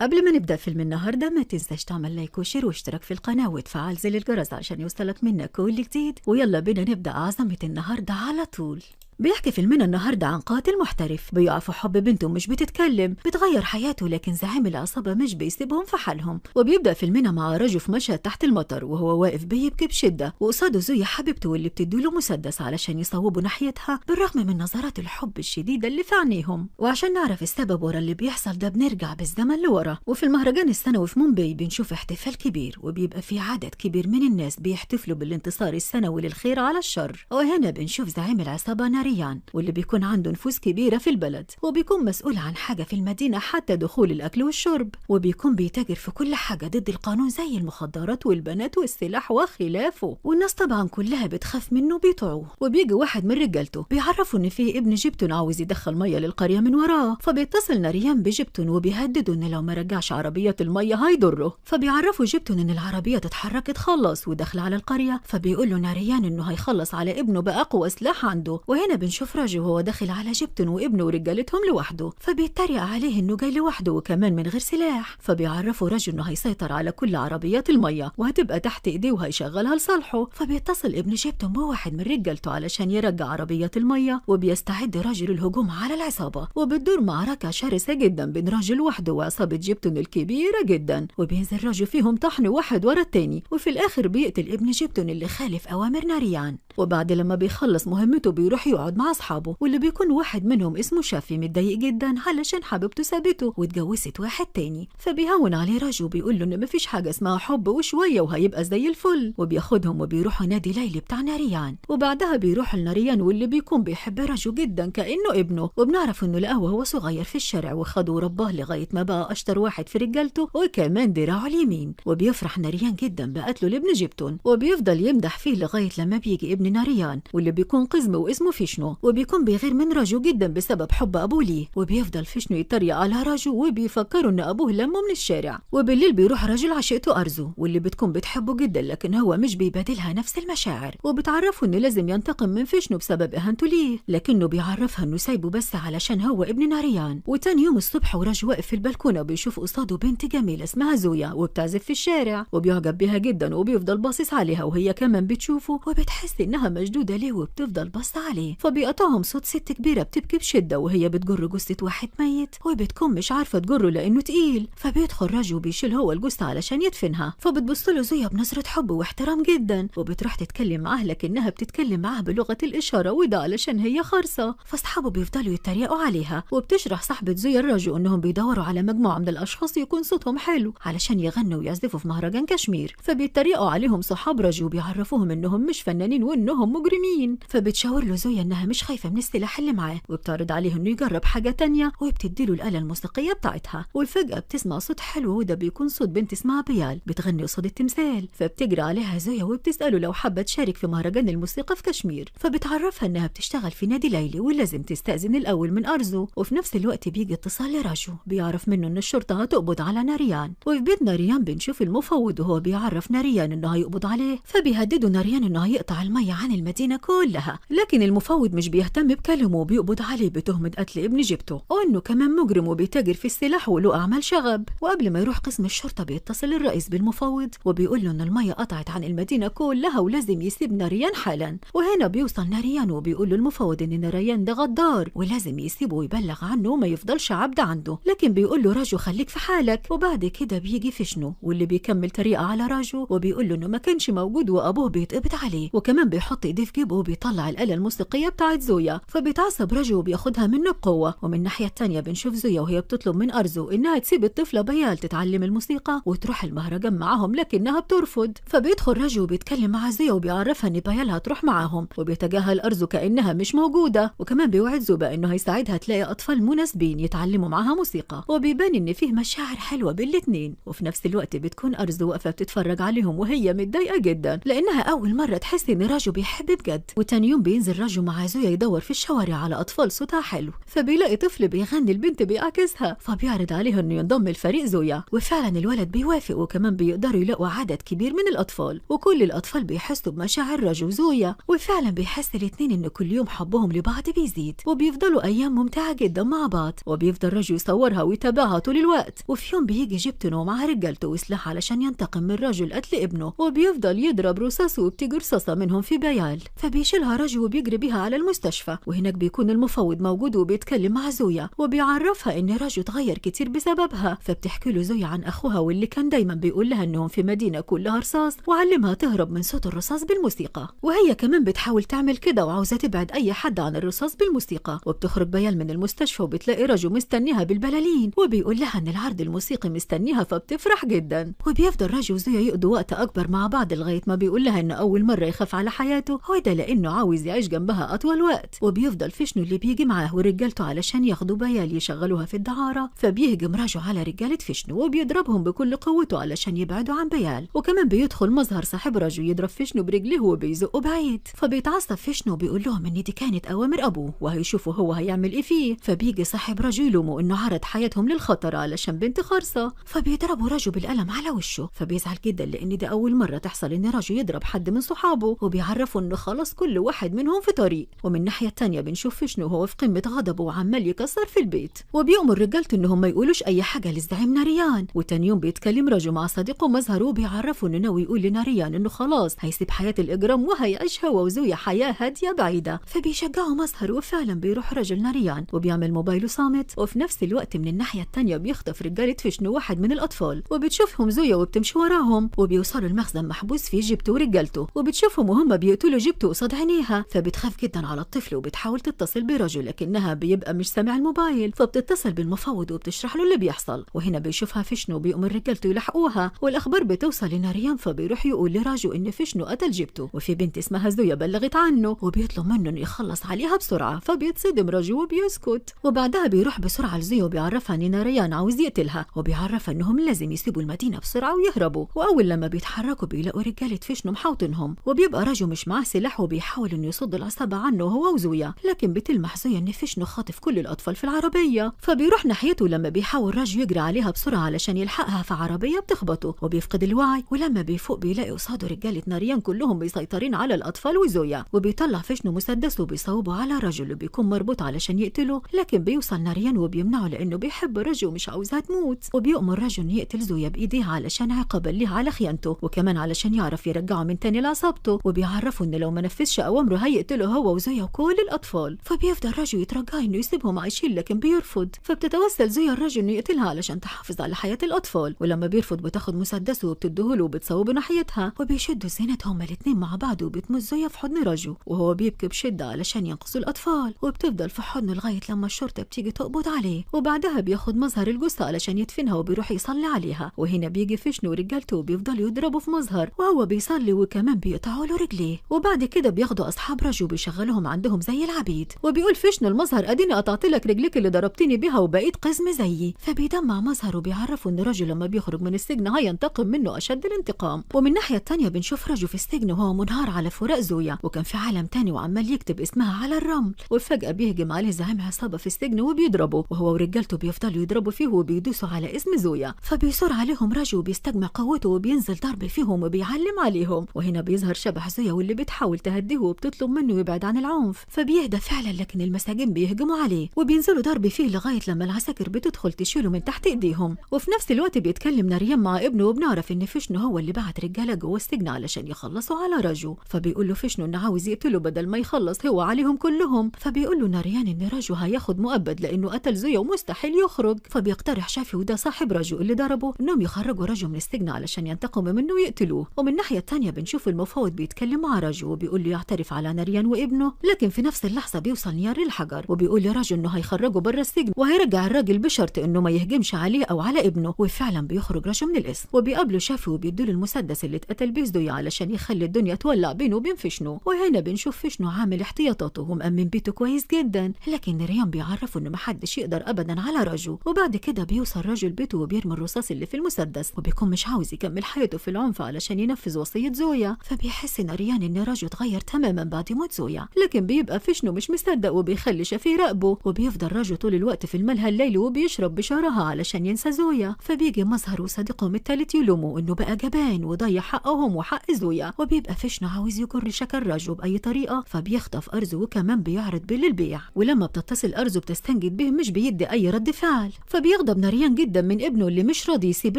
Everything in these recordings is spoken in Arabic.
قبل ما نبدأ فيلم النهاردة ما تنساش تعمل لايك وشير واشتراك في القناة وتفعل زر الجرس عشان يوصلك منا كل جديد. ويلا بينا نبدأ عظمة النهاردة على طول. بيحكي فيلمنا النهاردة عن قاتل محترف بيقع في حب بنته مش بتتكلم، بتغير حياته لكن زعيم العصابة مش بيسيبهم في حالهم. وبيبدأ فيلمنا مع رجل في مشهد تحت المطر وهو واقف بيبكي بشدة، وقصاده زوية حبيبته واللي بتديله مسدس علشان يصوبوا ناحيتها بالرغم من نظرات الحب الشديدة اللي في عينيهم. وعشان نعرف السبب ورا اللي بيحصل ده بنرجع بالزمن لورا، وفي المهرجان السنوي في مومباي بنشوف احتفال كبير وبيبقى فيه عدد كبير من الناس بيحتفلوا بالانتصار السنوي للخير على الشر. وهنا بنشوف زعيم العصابة ناريان واللي بيكون عنده نفوذ كبيرة في البلد، وبيكون مسؤول عن حاجة في المدينة حتى دخول الأكل والشرب، وبيكون بيتاجر في كل حاجة ضد القانون زي المخدرات والبنات والسلاح وخلافه. والناس طبعا كلها بتخاف منه بيطوعوه. وبيجي واحد من رجالته بيعرفوا ان فيه ابن جبتون عاوز يدخل مية للقرية من وراه، فبيتصل ناريان بجبتون وبيهددوا ان لو ما رجعش عربيات المية هيضره. فبيعرفوا جبتون ان العربية اتحركت خلص وداخله على القرية، فبيقول له ناريان انه هيخلص على ابنه بأقوى سلاح عنده. وهنا بنشوف راجل وهو داخل على جبتون وابنه ورجالتهم لوحده، فبيتريق عليه انه جاي لوحده وكمان من غير سلاح. فبيعرفوا راجل انه هيسيطر على كل عربيات المية وهتبقى تحت ايديه وهيشغلها لصالحه. فبيتصل ابن جبتون بواحد من رجالته علشان يرجع عربيات المية، وبيستعد راجل الهجوم على العصابة. وبتدور معركة شرسة جدا بين راجل وحده وعصابة جبتون الكبيرة جدا، وبينزل راجل فيهم طحن واحد ورا التاني، وفي الاخر بيقتل ابن جبتون اللي خالف اوامر ناريان. وبعد لما بيخلص مهمته بيروح يقعد مع اصحابه، واللي بيكون واحد منهم اسمه شافي متضايق جدا علشان حبيبته سابته واتجوزت واحد تاني. فبيهون عليه راجو وبيقول له ان مفيش حاجه اسمها حب وشويه وهيبقى زي الفل، وبياخدهم وبيروحوا نادي ليلي بتاع ناريان. وبعدها بيروح لناريان واللي بيكون بيحب راجو جدا كانه ابنه، وبنعرف انه لقاه وهو صغير في الشارع وخده ورباه لغايه ما بقى اشطر واحد في رجالته وكمان دراعه اليمين. وبيفرح ناريان جدا بقتله لابن جبتون، وبيفضل يمدح فيه لغايه لما بيجي ابن ناريان واللي بيكون قزم واسمه فيشنو، وبيكون بيغير من راجو جدا بسبب حب ابوه ليه. وبيفضل فيشنو يتريق على راجو وبيفكروا ان ابوه لمه من الشارع. وبالليل بيروح راجل عشيقته ارزو واللي بتكون بتحبه جدا لكن هو مش بيبادلها نفس المشاعر، وبتعرفه انه لازم ينتقم من فيشنو بسبب اهانته ليه، لكنه بيعرفها انه سايبه بس علشان هو ابن ناريان. وتاني يوم الصبح وراجو واقف في البلكونه بيشوف قصاده بنت جميله اسمها زويا وبتعزف في الشارع، وبيعجب بيها جدا وبيفضل باصص عليها وهي كمان بتشوفه وبتحس انها مشدوده ليه وبتفضل باصه عليه. فبيقطعهم صوت ست كبيره بتبكي بشده وهي بتجر جثه واحد ميت وبتكون مش عارفه تجره لانه تقيل. فبيدخل راجو وبيشيل هو الجثه علشان يدفنها، فبتبص له زويا بنظره حب واحترام جدا وبتروح تتكلم معاه لكنها بتتكلم معاه بلغه الاشاره وده علشان هي خرصه. فاصحابه بيفضلوا يتريقوا عليها، وبتشرح صاحبه زويا الراجو انهم بيدوروا على مجموعه من الاشخاص يكون صوتهم حلو علشان يغنوا ويعزفوا في مهرجان كشمير. فبيتريقوا عليهم صحاب راجو وبيعرفوهم انهم مش فنانين وانهم مجرمين. فبتشاور له زويا انها مش خايفه من السلاح اللي معاه، وبتعرض عليه انه يجرب حاجه تانية وبتديله الاله الموسيقيه بتاعتها. وفجاه بتسمع صوت حلو وده بيكون صوت بنت اسمها بيال بتغني قصاد التمثال. فبتجري عليها زويا وبتساله لو حابه تشارك في مهرجان الموسيقى في كشمير، فبتعرفها انها بتشتغل في نادي ليلي ولازم تستأذن الاول من ارزو. وفي نفس الوقت بيجي اتصال لراجو بيعرف منه ان الشرطه هتقبض على ناريان. وفي بيت ناريان بنشوف المفوض وهو بيعرف ناريان انه هيقبض عليه، فبيهددوا ناريان انه هيقطع الميه عن المدينه كلها. لكن المفوض مش بيهتم بكلامه وبيقبض عليه بتهمه قتل ابن جبته وانه كمان مجرم وبيتاجر في السلاح وله اعمال شغب. وقبل ما يروح قسم الشرطه بيتصل الرئيس بالمفوض وبيقول له ان الميه قطعت عن المدينه كلها ولازم يسيب ناريان حالا. وهنا بيوصل ناريان وبيقول له المفوض ان ناريان ده غدار ولازم يسيبه ويبلغ عنه وما يفضلش عبد عنده، لكن بيقول له راجو خليك في حالك. وبعد كده بيجي فيشنو واللي بيكمل طريقه على راجو وبيقول له انه ما كانش موجود وابوه بيتقبض عليه، وكمان بيحط ايديه في جيبه وبيطلع الآلة الموسيقيه بتاعت زويا. فبيتعصب راجو وبياخدها منه بقوه. ومن الناحيه الثانيه بنشوف زويا وهي بتطلب من ارزو انها تسيب الطفله بيال تتعلم الموسيقى وتروح المهرجان معاهم لكنها بترفض. فبيدخل راجو وبيتكلم مع زويا وبيعرفها ان بيال هتروح معاهم، وبيتجاهل ارزو كانها مش موجوده. وكمان بيوعد زوبا انه هيساعدها تلاقي اطفال مناسبين يتعلموا معاها موسيقى، وبيبان ان فيه مشاعر حلوه بين الاتنين. وفي نفس الوقت بتكون ارزو واقفه بتتفرج عليهم وهي متضايقه جدا لانها اول مره تحس ان راجو بيحب بجد. وتاني يوم بينزل راجو مع مع زويا يدور في الشوارع على أطفال صوتها حلو، فبيلاقي طفل بيغني البنت بيعكسها، فبيعرض عليها إنه ينضم لفريق زويا، وفعلا الولد بيوافق، وكمان بيقدروا يلاقوا عدد كبير من الأطفال، وكل الأطفال بيحسوا بمشاعر رجو وزويا، وفعلا بيحس الاتنين إن كل يوم حبهم لبعض بيزيد، وبيفضلوا أيام ممتعة جدا مع بعض، وبيفضل رجو يصورها ويتابعها طول الوقت. وفي يوم بيجي جبتنو مع رجالته وسلاح علشان ينتقم من رجل قتل ابنه، وبيفضل يضرب رصاصه وبتيجي رصاصة منهم في بيال، فبيشيلها رجو وبيجري بيها على المستشفى، وهناك بيكون المفوض موجود وبيتكلم مع زويا وبيعرفها ان رجو اتغير كتير بسببها، فبتحكي له زويا عن اخوها واللي كان دايما بيقول لها انهم في مدينة كلها رصاص، وعلمها تهرب من صوت الرصاص بالموسيقى، وهي كمان بتحاول تعمل كده وعاوزة تبعد اي حد عن الرصاص بالموسيقى. وبتخرج بيال من المستشفى وبتلاقي رجو مستنيها بالبلالين، وبيقول لها ان العرض الموسيقي مستنيها، فبتفرح جدا. وبيفضل رجو وزويا يقضوا وقت اكبر مع بعض لغاية ما بيقول لها ان اول مرة يخاف على حياته، وده لانه عاوز يعيش جنبها اطول وقت. وبيفضل فيشنو اللي بيجي معاه ورجالته علشان ياخدوا بيال يشغلوها في الدعارة، فبيهجم رجو على رجالة فيشنو وبيضربهم بكل قوته علشان يبعدوا عن بيال، وكمان بيدخل مظهر صاحب رجو يضرب فيشنو برجله وبيزقه بعيد، فبيتعصب فيشنو وبيقول لهم ان دي كانت اوامر ابوه وهيشوفوا هو هيعمل ايه فيه، فبيجي صاحب رجو يلومه انه عرض حياتهم للخطر علشان بنت خرصة، فبيضربوا رجو بالقلم على وشه، فبيزعل جدا لان دي اول مرة تحصل ان رجو يضرب حد من صحابه، وبيعرفوا انه خلاص كل واحد منهم في طريق. ومن الناحية التانية بنشوف فيشنو وهو في قمة غضبه وعمال يكسر في البيت، وبيأمر رجالته انهم ما يقولوش اي حاجة للزعيم ناريان. وتاني يوم بيتكلم رجو مع صديقه مظهر وبيعرفوا انه ناوي يقول لناريان انه خلاص هيسيب حياة الاجرام وهيعيش هو وزويا حياة هادية بعيدة، فبيشجعوا مظهر، وفعلا بيروح رجل ناريان وبيعمل موبايله صامت، وفي نفس الوقت من الناحية التانية بيخطف رجالة فيشنو واحد من الأطفال، وبتشوفهم زويا وبتمشي وراهم، وبيوصلوا المخزن محبوس فيه جبته ورجالته، وبتشوفهم وهم بيقتلوا جبته قصاد عينيها، فبتخاف جدا على الطفل وبتحاول تتصل برجل لكنها بيبقى مش سامع الموبايل، فبتتصل بالمفوض وبتشرح له اللي بيحصل، وهنا بيشوفها فيشنو وبيأمر رجالته يلحقوها، والأخبار بتوصل لناريان، فبيروح يقول لراجو إن فيشنو قتل جبته، وفي بنت اسمها زويا بلغت عنه، وبيطلب منه إنه يخلص عليها بسرعة، فبيتصدم راجو وبيسكت، وبعدها بيروح بسرعة لزويا وبيعرفها إن ناريان عاوز يقتلها، وبيعرفها إنهم لازم يسيبوا المدينة بسرعة ويهربوا. وأول لما بيتحركوا بيلاقوا رجالة فيشنو محاوطينهم، وبيبقى راجو مش معاه سلاح وبيحاول إنه يصد العصابة عنه هو وزويا، لكن بتلمح زويا إن فيشنو خاطف كل الأطفال في العربية، فبيروح ناحيته لما بيحاول راجو يجري عليها بسرعة علشان يلحقها، في عربية بتخبطه وبيفقد الوعي، ولما بيفوق بيلاقي قصاده رجالة ناريان كلهم بيسيطرين على الأطفال وزويا، وبيطلع فيشنو مسدس وبيصوبه على رجل وبيكون مربوط علشان يقتله، لكن بيوصل ناريان وبيمنعه لأنه بيحب رجو ومش عاوزها تموت، وبيأمر رجو إنه يقتل زويا بإيديها علشان عقابا ليه على خيانته، وكمان علشان يعرف يرجعه من تاني لعصابته، وبيعرفه إنه لو ما نفذش أوامره هيقتله هو وزويا وكل الأطفال، فبيفضل رجو يترجاه إنه يسيبهم عايشين لكن بيرفض، فبتتوسل زويا الرجل إنه يقتلها علشان تحافظ على حياة الأطفال، ولما بيرفض بتاخد مسدسه وبتديهوله وبتصوبه ناحيتها، وبيشدوا الزينات هما الاتنين مع بعض، وبتموت زويا في حضن رجو وهو بيبكي بشدة علشان ينقذوا الأطفال، وبتفضل في حضنه لغاية لما الشرطة بتيجي تقبض عليه، وبعدها بياخد مظهر الجثة علشان يدفنها وبيروح يصلي عليها، وهنا بيجي فيشنو ورجالته وبيفضلوا يضربوا في مظهر وهو بيصلي، وكمان بيقطعوا له رجليه، وبعد كده بياخدوا أصحاب رجو بيشغلوهم عندهم زي العبيد، وبيقول فيشنو المظهر أديني قطعت لك رجليك اللي ضربتني بيها وبقيت قزم زيي، فبيدمع مظهر وبيعرفوا إن رجو لما بيخرج من السجن هينتقم منه أشد الانتقام. ومن الناحية التانية بنشوف رجو في السجن وهو منهار على فراق زويا، وكان في عالم تاني وعمال يكتب اسمها على الرمل، وفجأة بيهجم عليه زعيم عصابة في السجن وبيضربه، وهو ورجالته بيفضلوا يضربوا فيه وبيدوسوا على اسم زويا، فبيصر عليهم رجو وبيستجمع قوته وبينزل ضرب فيهم وبيعلم عليهم، وهنا بيظهر شبح زويا واللي بتحاول تهديه وبتطلب منه يبعد عن العنف، فبيهدى فعلا، لكن المساجين بيهجموا عليه وبينزلوا ضرب فيه لغاية لما العساكر بتدخل تشيله من تحت ايديهم. وفي نفس الوقت بيتكلم ناريان مع ابنه، وبنعرف ان فيشنو هو اللي بعت رجاله جوه السجن علشان يخلصوا على رجو، فبيقول له فيشنو انه عاوز يقتله بدل ما يخلص هو عليهم كلهم، فبيقول له ناريان ان رجو هياخد مؤبد لانه قتل زويا ومستحيل يخرج، فبيقترح شافي وده صاحب رجو اللي ضربه انهم يخرجوا رجو من السجن علشان ينتقموا منه ويقتلوه. ومن الناحيه الثانيه بنشوف المفاوض بيتكلم مع رجو وبيقول له يعترف على ناريان وابنه، لكن في نفس اللحظه بيوصل نيار للحجر وبيقول لرجو انه هيخرجه بره السجن وهيرجع الراجل بشرط انه ما يهجمش عليه او على ابنه، وفعلا بيخرج رجو من الاسم وبيقابله شافي وبيديله المسدس اللي اتقتل بيه زويا علشان يخلي الدنيا تولع بينه وبين فيشنو. وهنا بنشوف فيشنو عامل احتياطاته ومأمن بيته كويس جدا، لكن ناريان بيعرفه انه محدش يقدر ابدا على رجو، وبعد كده بيوصل رجو لبيته وبيرمي الرصاص اللي في المسدس وبيكون مش عاوز يكمل حياته في العنف علشان ينفذ وصية زويا، فبيحس ناريان ان رجو اتغير تماما بعد موت زويا، لكن بيبقى فيشنو مش مصدق وبيخلي شفيه يراقبه، وبيفضل راجو طول الوقت في الملهى الليلي وبيشرب بشارها علشان ينسى زويا. فبيجي مظهر وصديقهم التالت يلومه انه بقى جبان وضيع حقهم وحق زويا، وبيبقى فيشنو عاوز يجر شكل راجو بأي طريقة، فبيخطف أرزو وكمان بيعرض بيه للبيع. ولما بتتصل أرزو بتستنجد به مش بيدي أي رد فعل، فبيغضب ناريان جدا من ابنه اللي مش راضي يسيب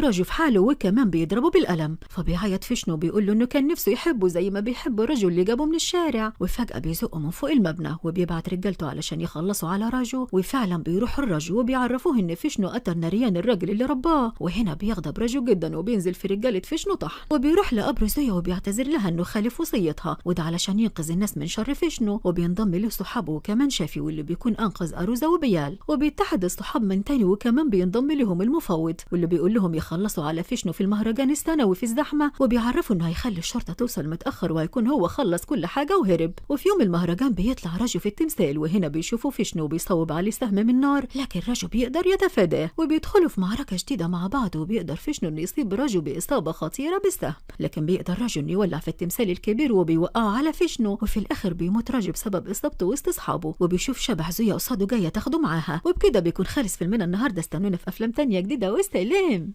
راجو في حاله وكمان بيضربه بالقلم. فبيعيط فيشنو بيقول له انه كان نفسه يحبه زي ما بيحب الرجل اللي جابه من الشارع. وفجأة بيزقه من فوق المبنى وبيبعت رجالته علشان يخلصوا على راجو، وفعلا بيروح الراجو وبيعرفوه ان فيشنو قتل ناريان الراجل اللي رباه. وهنا بيغضب راجو جدا وبينزل في رجالة فيشنو طحن، وبيروح لقبر زويا وبيعتذر لها انه خالف وصيتها، وده علشان ينقذ الناس من شر فيشنو. وبينضم له صحابه وكمان شافي واللي بيكون انقذ اروزا وبيال، وبيتحد الصحاب من تاني وكمان بينضم لهم المفوض واللي بيقول لهم يخلصوا على فيشنو في المهرجان السنوي في الزحمه، وبيعرفوا انه هيخلي الشرطه توصل متاخر وهيكون هو خلص كل حاجه وهرب. وفي يوم المهرجان بيطلع راجو في التمثال، وهنا بيشوفوا فيشنو بيصوب عليه سهم من نار، لكن راجو بيقدر يتفاداه وبيدخلوا في معركه شديده مع بعض، وبيقدر فيشنو انه يصيب راجو باصابه خطيره بالسهم، لكن بيقدر راجو انه يولع في التمثال الكبير وبيوقعه على فيشنو. وفي الاخر بيموت راجو بسبب اصابته وسط اصحابه، وبيشوف شبح زويا قصاده جايه تاخده معاها. وبكده بيكون خالص فيلمنا النهارده. استنونا في افلام تانية جديده، والسلام.